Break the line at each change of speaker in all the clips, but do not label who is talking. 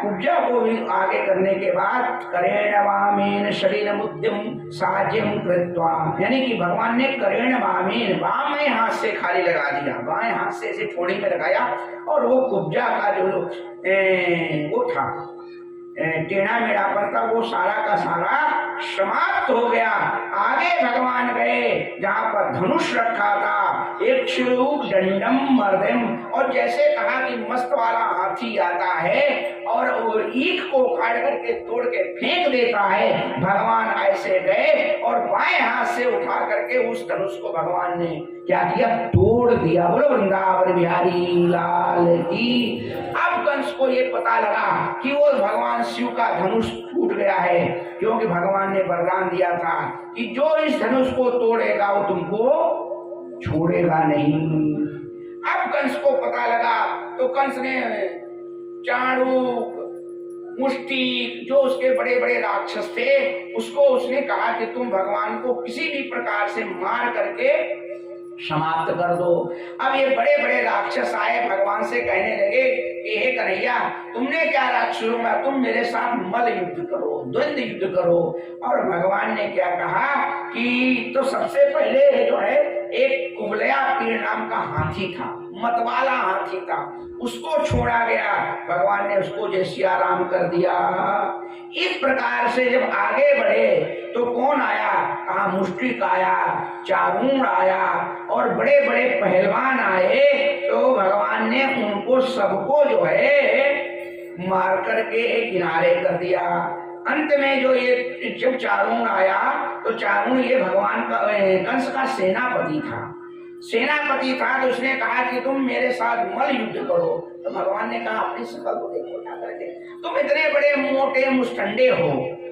कुब्जा को भी आगे करने के बाद करेण वामेन शरीर मुद्यम साज्यम कृत्वा, यानी कि भगवान ने करेण वामेन बाएं हाथ से खाली लगा दिया, बाएं हाथ से इसे ठोड़ी में लगाया और वो कुब्जा का जो वो था टेढ़ा मेढ़ा पर था वो सारा का सारा समाप्त हो गया। आगे भगवान गए जहाँ पर धनुष रखा था, एक दंडम मर्दम, और जैसे कहा कि मस्त वाला हाथी आता है और ईख को काट करके तोड़ के फेंक देता है, भगवान ऐसे गए और बाएं हाथ से उठा करके उस धनुष को भगवान ने क्या किया, तोड़ दिया। बोलो वृंदावन बिहारी लाल की। अब कंस को ये पता लगा कि वो भगवान शिव का धनुष टूट गया है, क्योंकि भगवान ने वरदान दिया था कि जो इस धनुष को तोड़ेगा वो तुमको छोड़ेगा नहीं। अब कंस को पता लगा तो कंस ने चाणूक, मुष्टि, जो उसके बड़े बड़े राक्षस थे, उसने कहा कि तुम भगवान को किसी भी प्रकार से मार करके समाप्त कर दो। अब ये बड़े बड़े राक्षस आए, भगवान से कहने लगे कि हे कन्हैया, तुमने क्या राक्षसों में, तुम मेरे साथ मल युद्ध करो, द्वंद्व युद्ध करो। और भगवान ने क्या कहा कि तो सबसे पहले जो है एक कुबलया पीर नाम का हाथी था, मतवाला हाथी था, उसको छोड़ा गया। भगवान ने उसको जय सिया राम कर दिया। इस प्रकार से जब आगे बढ़े तो कौन आया, कहा मुष्टिक आया, चारूण आया और बड़े बड़े पहलवान आए। तो भगवान ने उनको सबको जो है मार करके किनारे कर दिया। अंत में जो ये जब चारूण आया तो चारूण ये भगवान का कंस का सेनापति था, तो उसने कहा कि तुम मेरे साथ मल युद्ध करो। तो भगवान ने कहा अपनी शकल को देखो क्या करके, तुम इतने बड़े मोटे मुस्टंडे हो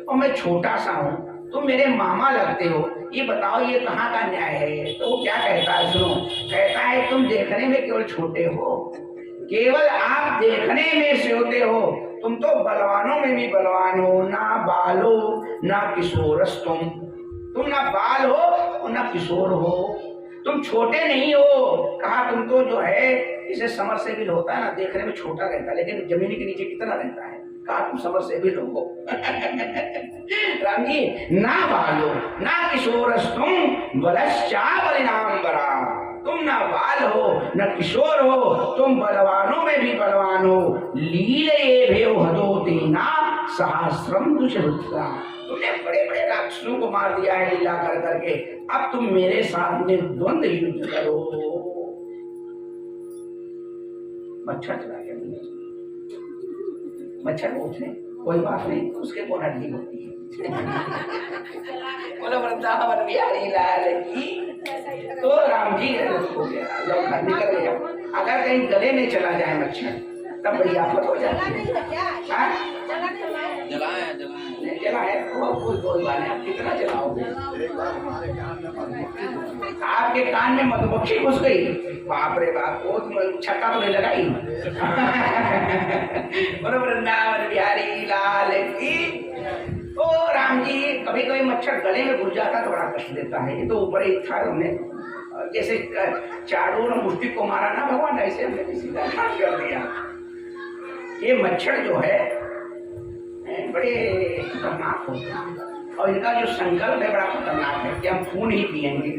और मैं छोटा सा हूँ, तुम मेरे मामा लगते हो, ये बताओ ये कहाँ का न्याय है। तो वो क्या कहता है, सुनो, कहता है तुम देखने में केवल छोटे हो, केवल आप देखने में से होते हो, तुम तो बलवानों में भी बलवान हो, ना बाल हो ना किशोरस, तुम ना बाल हो और ना किशोर हो, तुम छोटे नहीं हो। कहा तुम तो जो है इसे समर से भी होता है ना, देखने में छोटा रहता है लेकिन जमीन के नीचे कितना रहता है। कहा तुम समर से भी हो राम जी, ना बालो ना किशोरस तुम बलश्चा बलिनाम बरा, तुम ना बाल हो न किशोर हो, तुम बलवानों में भी बलवान हो। लीले भेव हदो तेना सहस्रम दुष्टा, तुमने बड़े बड़े राक्षसों को मार दिया है लीला कर करके, अब तुम मेरे साथ में द्वंद्व युद्ध करो। मच्छर चला गया, मच्छर उठने कोई बात नहीं, उसके को हड्डी होती है। बोलो वृंदावन बिहारी लाल की। तो राम जी हो गया, जब घर निकल गया, अगर कहीं गले में चला जाए मच्छर तब बड़ी आफत हो जाती है। जला है कोई बात नहीं, आप कितना जलाओगे। आपके कान में मधुमक्खी घुस गई, बाप रे बाप, वो छक्का तो नहीं लगाई। वृंदावन बिहारी लाल की। तो राम जी, कभी कभी मच्छर गले में घुस जाता तो बड़ा कष्ट देता है। ये तो ऊपर ही था, हमने जैसे चारों मुष्टि को मारा ना भगवान, ऐसे हमने सीधा कर दिया। ये मच्छर जो है बड़े खतरनाक होते हैं और इनका जो संकल्प है बड़ा खतरनाक है कि हम खून ही पिएंगे।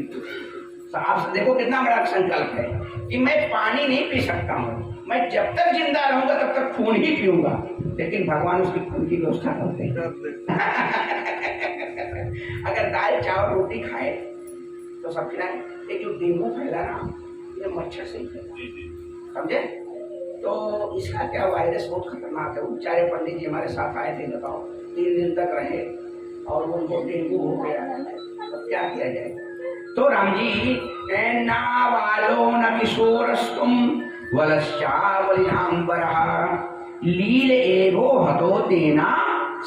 तो आप देखो कितना बड़ा संकल्प है कि मैं पानी नहीं पी सकता हूँ, मैं जब तक जिंदा रहूंगा तब तक खून ही पीऊंगा, लेकिन भगवान उसकी खून की व्यवस्था करते हैं। अगर दाल चावल रोटी खाए तो सब खिलाए, एक जो डेंगू फैला ना ये मच्छर से ही फैला, समझे। तो इसका क्या वायरस बहुत खतरनाक है। बेचारे पंडित जी हमारे साथ आए थे, बताओ 3 दिन तक रहे और उनको डेंगू हो गया, तो क्या किया जाए। तो राम जी, ना बालो न किशोरस्तुम वलश्चा बलिनाम्बरः लील एवो हतो तेना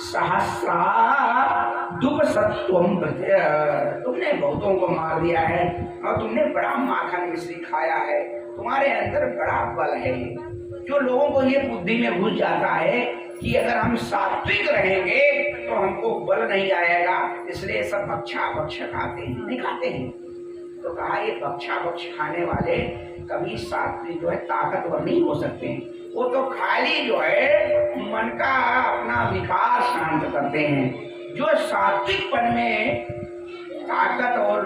सहस्रा दुपसत्वम प्रत्य। तुमने बहुतों को मार दिया है और तुमने बड़ा माखन मिश्री खाया है, तुम्हारे अंदर बड़ा बल है। जो लोगों को ये बुद्धि में घुस जाता है कि अगर हम सात्विक रहेंगे तो हमको बल नहीं आएगा, इसलिए सब भक्षा भक्ष खाते हैं, नहीं खाते हैं। तो कहा ये भक्षा भक्ष खाने वाले कभी सात्विक जो है ताकतवर नहीं हो सकते हैं। वो तो खाली जो है मन का विकार शांत करते हैं। जो सात्विकपन में ताकत और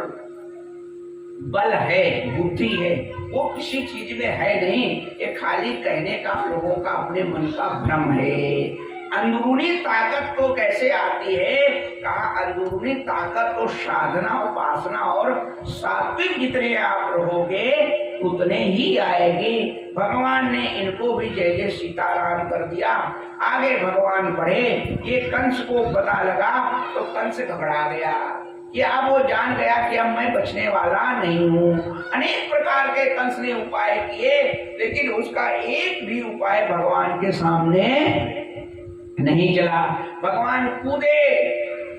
बल है, बुद्धि है, वो किसी चीज में है नहीं, ये खाली कहने का लोगों का अपने मन का भ्रम है। अंदरूनी ताकत तो कैसे आती है? कहा अंदरूनी ताकत तो साधना, उपासना और सात्विक जितने आप रहोगे उतने ही आएगी। भगवान ने इनको भी जय जय सीताराम कर दिया। आगे भगवान बढ़े, ये कंस को पता लगा तो कंस घबरा गया कि अब वो जान गया कि अब मैं बचने वाला नहीं हूँ। अनेक प्रकार के कंस ने उपाय किए, लेकिन उसका एक भी उपाय भगवान के सामने नहीं चला। भगवान कूदे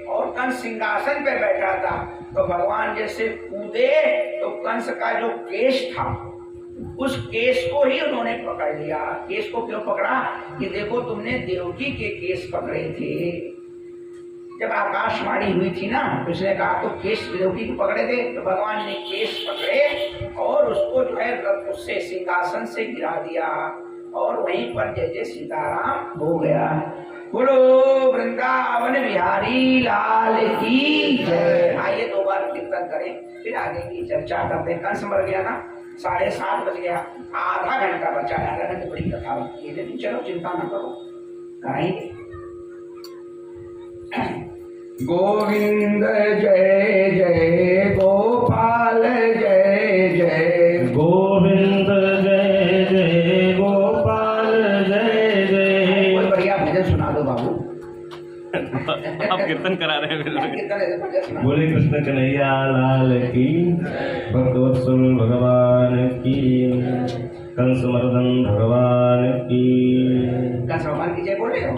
और कंस सिंहासन पे बैठा था, तो भगवान जैसे कूदे तो कंस का जो केश था उस केस को ही उन्होंने पकड़ लिया। केस को क्यों पकड़ा? कि देखो तुमने देवकी के केस पकड़े थे। जब आकाशवाणी हुई थी ना, उसने कहा तो केस देवकी को पकड़े थे, तो भगवान ने केस पकड़े और उसको जो है उससे सिंहासन से गिरा दिया और वहीं पर जय जय सीताराम हो गया। बोलो वृंदावन बिहारी लाल की जय। आइए 2 बार कीर्तन करें, फिर आगे की चर्चा करते हैं। कंस मर गया ना, 7:30 बज गया, आधा घंटा बचा है, आधा घंटे बड़ी कथा होती है, लेकिन चलो चिंता न करो, गाएंगे। गोविंद जय जय गोपाल जय जय,
गोविंद जय जय गोपाल जय जय।
कोई बढ़िया भजन सुना दो बाबू।
आप कीर्तन करा रहे हैं।
कीर्तन ऐसे भजन सुना दो।
बोले कृष्ण कन्हैया लाल की, भक्तवत्सल भगवान की, कंस मर्दन भगवान की।
कंस भगवान की जय बोल रहे हो?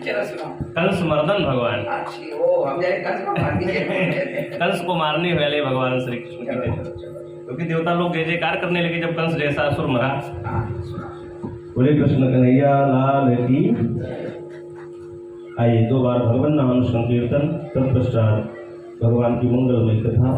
चलो सुनाओ।
कंस मर्दन भगवान,
अच्छी ओ हम जाए कंस भगवान की जय बोल रहे थे।
कंस को मारने वाले भगवान श्री कृष्ण की
चलो
जय।
चलो चलो।
क्योंकि देवता लोग जय जयकार करने लगे जब कंस जैसा असुर मरा।
हाँ सुनाओ।
बोले कृष्ण कन्हैया लाल की। आइए 2 बार भगवान नाम संकीर्तन, तत्पश्चात भगवान की मंगलमय कथा।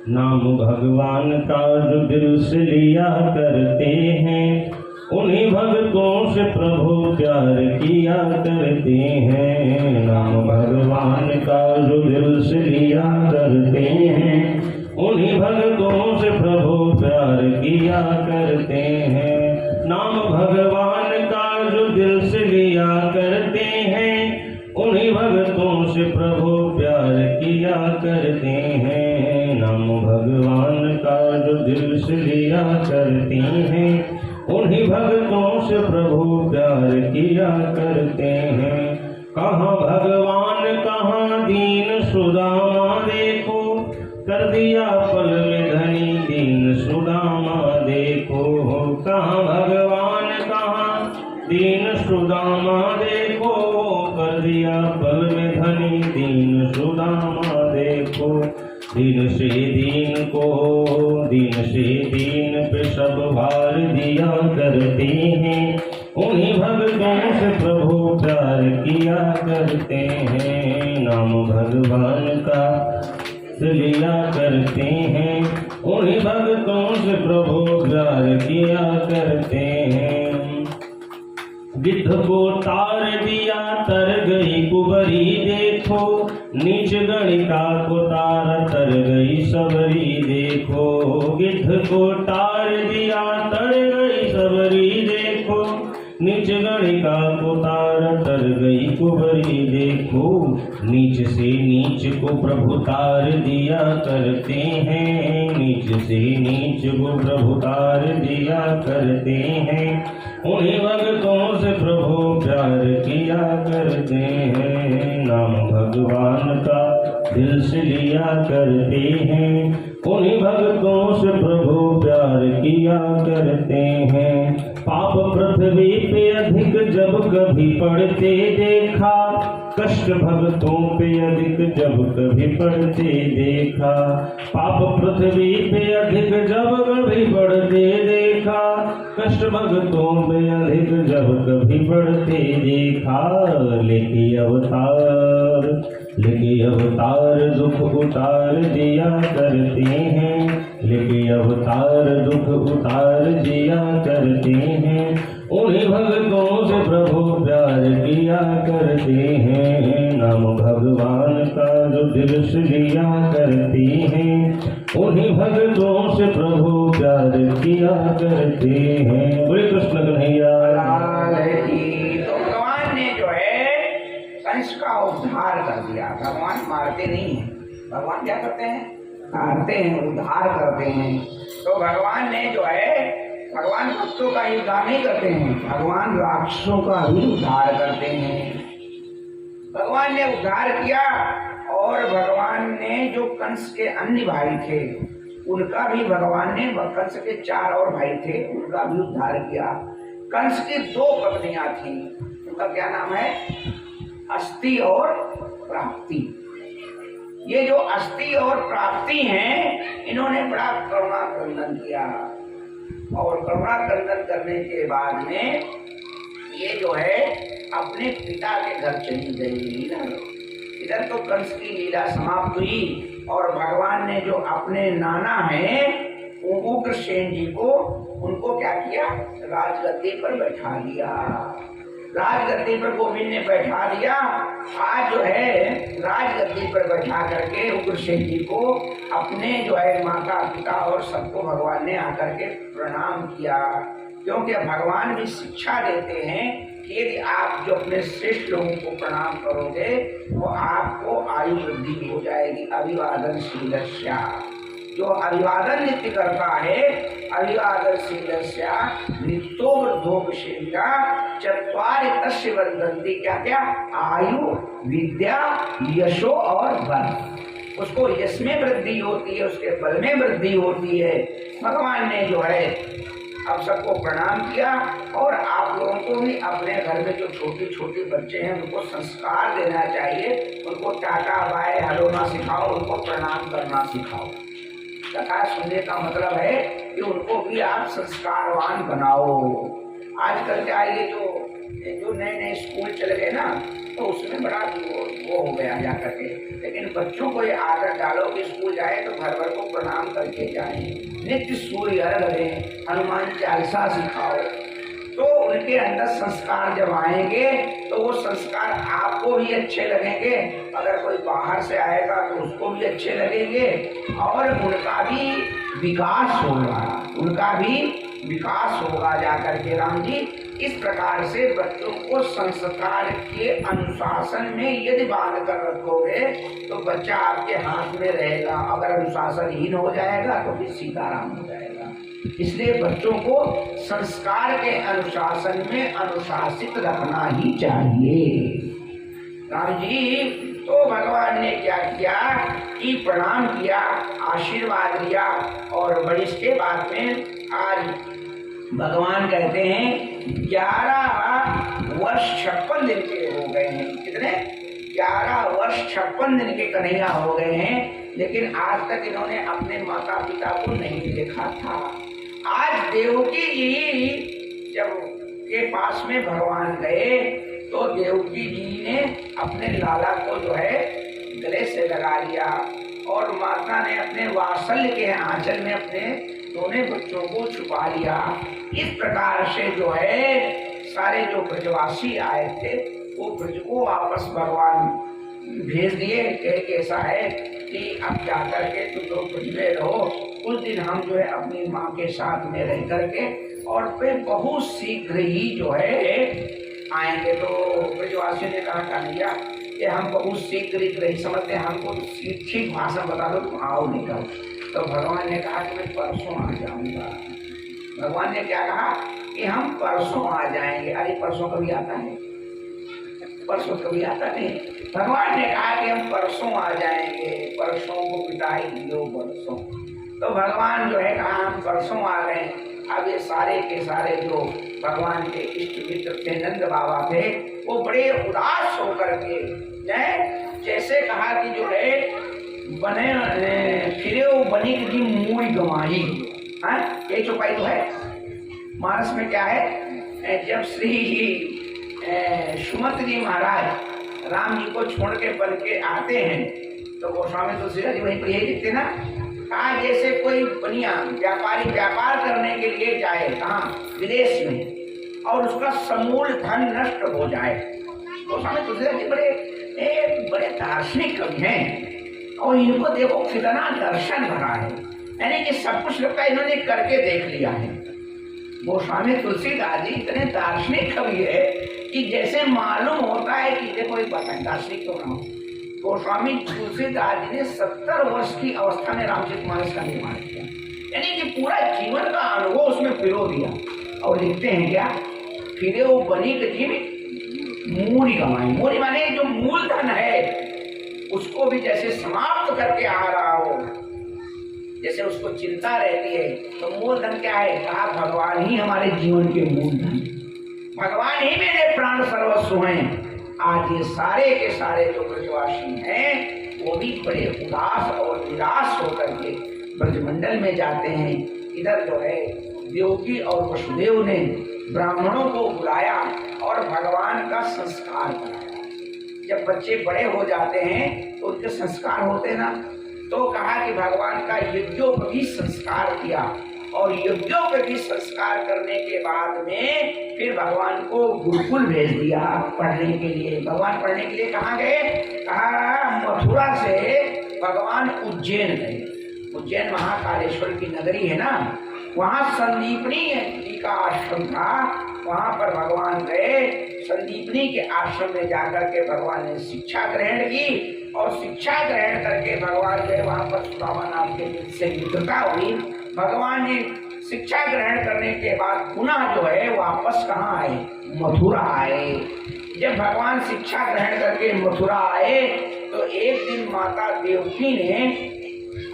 नाम भगवान का जो दिल से लिया करते हैं, उन्हीं भक्तों से प्रभु प्यार किया करते हैं। नाम भगवान का जो दिल से लिया करते हैं, उन्हीं भक्तों से प्रभु प्यार किया करते हैं। नाम भगवान का जो दिल से लिया करते हैं, उन्हीं भक्तों से प्रभु प्यार किया करते हैं। नाम भगवान का जो दिल से लिया करते हैं, उन्हीं भक्तों से प्रभु प्यार किया करते हैं। कहाँ भगवान कहाँ दीन सुदामा देखो, कर दिया पल में धनी दीन सुदामा देखो। कहाँ भगवान कहाँ दीन सुदामा देखो, कर दिया पल में धनी दीन सुदामा देखो। दीन से दीन को, दीन से दीन पे सब भार दिया करते हैं, उन्हीं भक्तों से प्रभु प्यार किया करते हैं। नाम भगवान का लिया करते हैं, उन्हीं भक्तों से प्रभु प्यार किया करते हैं। गिद्ध को तार दिया तर गई कुबरी देखो, नीच गणिका को तार तर गई सबरी देखो। गिद्ध को तार दिया तर गई सबरी देखो, नीच गणिका को तार तर गई कुबरी देखो। नीच से नीच को प्रभु तार दिया करते हैं, नीच से नीच को प्रभु तार दिया करते हैं। उन्हीं भक्तों से प्रभु प्यार किया करते हैं। नाम भगवान का दिल से लिया करते हैं, उन्हीं भक्तों से प्रभु प्यार किया करते हैं। पाप पृथ्वी पे अधिक जब कभी पड़ते देखा, कष्ट भक्तों पे अधिक जब कभी पड़ते देखा। पाप पृथ्वी पे अधिक जब कभी पड़ते देखा, कष्ट भक्तों पे अधिक जब कभी पड़ते देखा। लेके अवतार लेके अवतार दुख उतार दिया करते हैं, लेके अवतार दुख उतार दिया करते हैं। उन्हीं भक्तों से प्रभु प्यार किया करते हैं, नाम भगवान का जो दिल से लिया करते हैं। उन्हीं भक्तों से प्रभु प्यार किया करते हैं। बोले कृष्ण कन्हैया
लाल की। तो भगवान ने जो है कंस का उद्धार कर दिया। भगवान मारते नहीं हैं, भगवान क्या करते हैं? मारते हैं, उद्धार करते हैं। तो भगवान ने जो है, भगवान भक्तों का ही उद्धार नहीं करते हैं, भगवान राक्षसों का भी उद्धार करते हैं। भगवान ने उद्धार किया और भगवान ने जो कंस के अन्य भाई थे उनका भी भगवान ने, कंस के 4 और भाई थे उनका भी उद्धार किया। कंस की 2 पत्नियां थी, उनका क्या नाम है? अस्ति और प्राप्ति। ये जो अस्ति और प्राप्ति हैं, इन्होंने बड़ा करुणा क्रंदन किया और करुणा क्रंदन करने के बाद में ये जो है अपने पिता के घर चली गई। इधर तो कंस की लीला समाप्त हुई और भगवान ने जो अपने नाना हैं उग्रसेन जी को, उनको क्या किया? राजगद्दी पर बैठा दिया। राजगद्दी पर गोविंद ने बैठा दिया। आज जो है राजगद्दी पर बैठा करके उग्रसेन जी को अपने जो है माता पिता और सबको भगवान ने आकर के प्रणाम किया। क्योंकि भगवान भी शिक्षा देते हैं कि यदि आप जो अपने श्रेष्ठ लोगों को प्रणाम करोगे वो आपको आयु वृद्धि हो जाएगी। अभिवादन शीलस्या, जो अभिवादन नित्य करता है, अभिवादन शीलस्या नित्यो वृद्धोपसेव्या चत्वारि तस्य वर्धन्ति। क्या क्या? आयु, विद्या, यशो और बल। उसको यश में वृद्धि होती है, उसके बल में वृद्धि होती है। भगवान ने जो है अब सबको प्रणाम किया और आप लोगों को भी अपने घर में जो छोटे छोटे बच्चे हैं उनको संस्कार देना चाहिए। उनको टाटा बाय हेलो ना सिखाओ, उनको प्रणाम करना सिखाओ। कथा सुनने का मतलब है कि उनको भी आप संस्कारवान बनाओ। आजकल क्या ये जो नए नए स्कूल चल गए ना, तो उसमें बड़ा वो हो गया जा करके। लेकिन बच्चों को ये आदत डालो कि स्कूल जाए तो घर भर को प्रणाम करके जाए, नित्य सूर्य अर्घ दें, हनुमान चालीसा सिखाओ। तो उनके अंदर संस्कार जब आएंगे तो वो संस्कार आपको भी अच्छे लगेंगे, अगर कोई बाहर से आएगा तो उसको भी अच्छे लगेंगे और उनका भी विकास होगा, उनका भी विकास होगा जाकर के। राम जी, इस प्रकार से बच्चों को संस्कार के अनुशासन में यदि बांध कर रखोगे तो बच्चा आपके हाथ में रहेगा। अगर अनुशासनहीन हो जाएगा तो फिर सीताराम हो जाएगा। इसलिए बच्चों को संस्कार के अनुशासन में अनुशासित रखना ही चाहिए। राम जी, तो भगवान ने क्या किया कि प्रणाम किया, आशीर्वाद दिया और बड़ी इसके बाद में आज भगवान कहते हैं 11 वर्ष 56 दिन के हो गए हैं। कितने? 11 वर्ष 56 दिन के कन्हैया हो गए हैं, लेकिन आज तक इन्होंने अपने माता पिता को नहीं देखा था। आज देवकी जी जब के पास में भगवान गए तो देवकी जी ने अपने लाला को जो है गले से लगा लिया और माता ने अपने वात्सल्य के आंचल में अपने दोनों बच्चों को छुपा लिया। इस प्रकार से जो है सारे जो ब्रजवासी आए थे वो ब्रज को वापस भगवान भेज दिए। कैसा है कि अब जाकर के तुम लोग ब्रज में रहो, कुछ दिन हम जो है अपनी माँ के साथ में रह करके और फिर बहुत शीघ्र ही जो है आएंगे। तो ब्रजवासियों ने कहा कन्हैया कि हम बहुत शीघ्र नहीं समझते, हमको ठीक भाषा बता दो, तुम आओ नहीं कहो। तो भगवान ने कहा कि मैं परसों आ जाऊंगा। भगवान ने क्या कहा कि हम परसों आ जाएंगे। अरे परसों कभी आता है? परसों कभी आता नहीं। भगवान ने कहा कि हम परसों आ जाएंगे, परसों को बिताई दियो परसों। तो भगवान जो है कहा हम परसों आ गए। अब ये सारे के सारे जो भगवान के इष्ट मित्र थे, नंद बाबा थे, वो बड़े उदास होकर के जैसे कहा कि जो है बने फिरे बनिक जी मूल गमाई। हाँ, ये चौपाई तो है। मानस में क्या है? जब श्री सुमंत जी महाराज राम जी को छोड़ के बन के आते हैं तो गोस्वामी तुलसीदास जी वहीं पर यही लिखते ना, कहा जैसे कोई बनिया व्यापारी व्यापार करने के लिए जाए कहाँ, विदेश में, और उसका समूल धन नष्ट हो जाए। गोस्वामी तुलसीदास जी बड़े दार्शनिक कवि हैं और इनको देखो कितना दर्शन भरा है, यानी कि सब कुछ लगता है इन्होंने करके देख लिया है। गोस्वामी तुलसीदास जी इतने दार्शनिक कवि है कि जैसे मालूम होता है कि देखो एक बात है, दार्शनिक तो कहो, गोस्वामी तुलसीदास जी ने 70 वर्ष की अवस्था में रामचरितमानस का निर्माण किया, यानी कि पूरा जीवन का अनुभव उसमें पिरो दिया। और लिखते हैं क्या, फिरे वो बनी जीव मूरी कमाई, मूरी माने जो मूलधन है उसको भी जैसे समाप्त करके आ रहा हो, जैसे उसको चिंता रहती है। तो मूलधन क्या है, कहा भगवान ही हमारे जीवन के मूलधन, भगवान ही मेरे प्राण सर्वस्व हैं। आज ये सारे के सारे जो ब्रजवासी हैं वो भी बड़े उदास और निराश होकर के ब्रजमंडल में जाते हैं। इधर जो है देवकी और वसुदेव ने ब्राह्मणों को बुलाया और भगवान का संस्कार कराया। जब बच्चे बड़े हो जाते हैं तो उनके संस्कार होते ना, तो कहा कि भगवान का यज्ञोपवीत संस्कार किया, और यज्ञोपवीत संस्कार करने के बाद में फिर भगवान को गुरुकुल भेज दिया पढ़ने के लिए। भगवान पढ़ने के लिए कहाँ गए, कहा मथुरा से भगवान उज्जैन गए। उज्जैन महाकालेश्वर की नगरी है ना, वहाँ संदीपनी जी का आश्रम था, वहाँ पर भगवान गए। संदीपनी के आश्रम में जाकर के भगवान ने शिक्षा ग्रहण की, और शिक्षा ग्रहण करके भगवान गए वहाँ पर सुदामा नाम के से मित्रता हुई। भगवान ने शिक्षा ग्रहण करने के बाद पुनः जो है वापस कहाँ आए, मथुरा आए। जब भगवान शिक्षा ग्रहण करके मथुरा आए तो एक दिन माता देवकी ने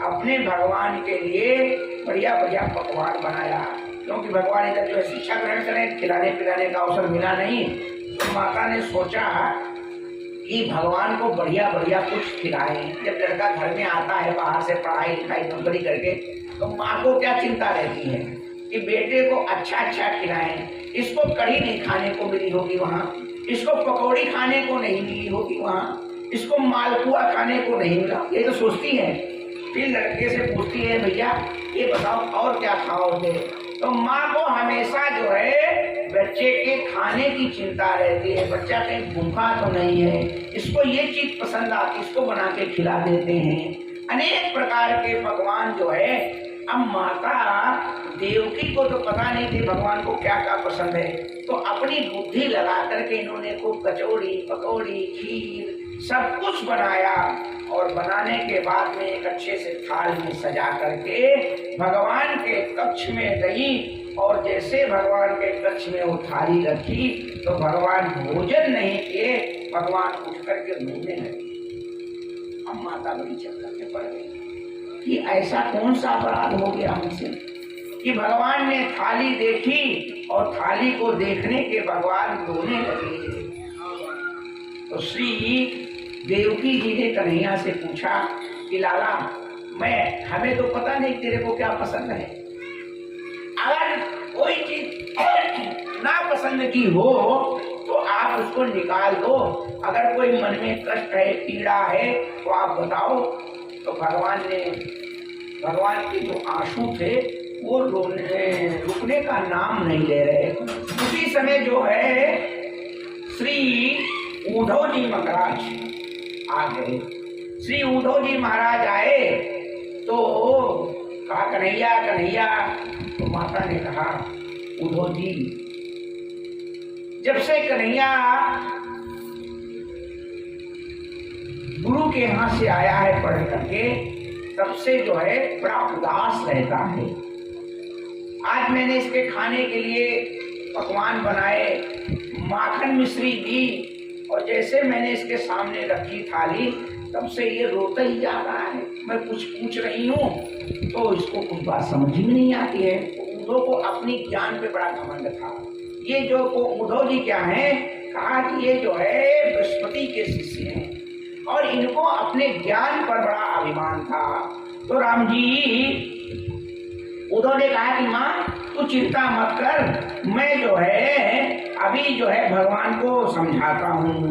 अपने भगवान के लिए बढ़िया बढ़िया पकवान बनाया, क्योंकि भगवान इधर जो है शिक्षा ग्रहण करें, खिलाने पिलाने का अवसर मिला नहीं। तो माता ने सोचा कि भगवान को बढ़िया बढ़िया कुछ खिलाएं। जब लड़का घर में आता है बाहर से पढ़ाई लिखाई नौकरी करके, तो माँ को क्या चिंता रहती है कि बेटे को अच्छा अच्छा खिलाएं। इसको कढ़ी नहीं खाने को मिली होगी वहाँ, इसको पकौड़ी खाने को नहीं मिली होगी वहाँ, इसको मालपुआ खाने को नहीं मिला, ये तो सोचती है। फिर लड़के से पूछती है भैया ये बताओ और क्या खाओगे। तो माँ को हमेशा जो है बच्चे के खाने की चिंता रहती है, बच्चा कहीं भूखा तो नहीं है, इसको ये चीज पसंद आती, इसको बना के खिला देते हैं। अनेक प्रकार के पकवान जो है। अब माता देवकी को तो पता नहीं थी भगवान को क्या क्या पसंद है, तो अपनी बुद्धि लगा करके इन्होंने खूब कचौड़ी पकौड़ी खीर सब कुछ बनाया, और बनाने के बाद में एक अच्छे से थाल में सजा करके भगवान के कक्ष में गई। और जैसे भगवान के कक्ष में वो थाली रखी तो भगवान भोजन नहीं किए, भगवान उठ करके रोने लगे। अब माता बड़ी चक्कर में पड़ गई कि ऐसा कौन सा अपराध हो गया हमसे कि भगवान ने थाली देखी और थाली को देखने के भगवान रोने लगे। तो श्री देवकी जी ने कन्हैया से पूछा कि लाला हमें तो पता नहीं तेरे को क्या पसंद है, अगर कोई चीज ना पसंद की हो तो आप उसको निकाल दो, अगर कोई मन में कष्ट है पीड़ा है तो आप बताओ। तो भगवान के जो आंसू थे वो रुकने का नाम नहीं ले रहे। उसी समय जो है श्री उद्धव जी महाराज आ गए। श्री उद्धव जी महाराज आए तो कहा कन्हैया कन्हैया। तो माता ने कहा उद्धव जी, जब से कन्हैया गुरु के यहाँ से आया है पढ़ करके, तब से जो है बड़ा उदास रहता है। आज मैंने इसके खाने के लिए पकवान बनाए, माखन मिश्री दी, और जैसे मैंने इसके सामने रखी थाली तब से ये रोता ही जा रहा है। मैं कुछ पूछ रही हूँ तो इसको कुछ बात समझ ही नहीं आती है। उद्धव को अपनी ज्ञान पे बड़ा घमंड था। ये जो उद्धव जी क्या है, कहा कि ये जो है बृहस्पति के शिष्य हैं और इनको अपने ज्ञान पर बड़ा अभिमान था। तो राम जी उद्धव ने कहा कि माँ तू चिंता मत कर, मैं जो है अभी जो है भगवान को समझाता हूँ।